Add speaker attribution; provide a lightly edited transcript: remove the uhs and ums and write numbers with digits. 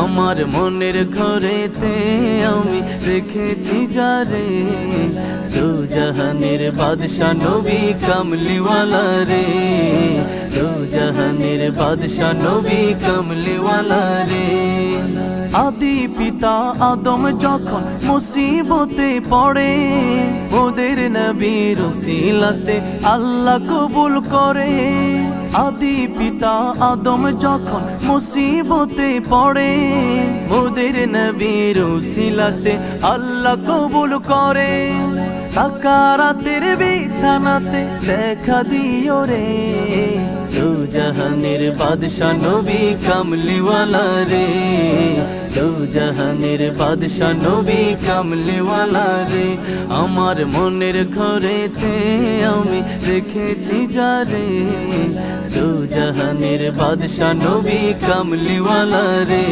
Speaker 1: আমার মনের ঘরেতে আমি রেখেছি যারে, দু জাহানের বাদশা নবী কামলিওয়ালা রে, দু জাহানের বাদশা নবী কামলিওয়ালা রে। আদি পিতা আদম যখন মুসিবতে পড়ে, ওদের নবীর উসিলাতে আল্লাহ কবুল করে। আদি পিতা আদম যখন মুসিবতে পড়ে, ওদের নবীর উসিলাতে আল্লাহ কবুল করে। সাকারাতের বিছানাতে দেখা দিও রে, দু জাহানের বাদশা নবী কামলিওয়ালা রে, দু জাহানের বাদশা নবী কামলিওয়ালা রে। আমার মনের ঘরেতে আমি রেখেছি যারে, দু জাহানের বাদশা নবী কামলিওয়ালা রে।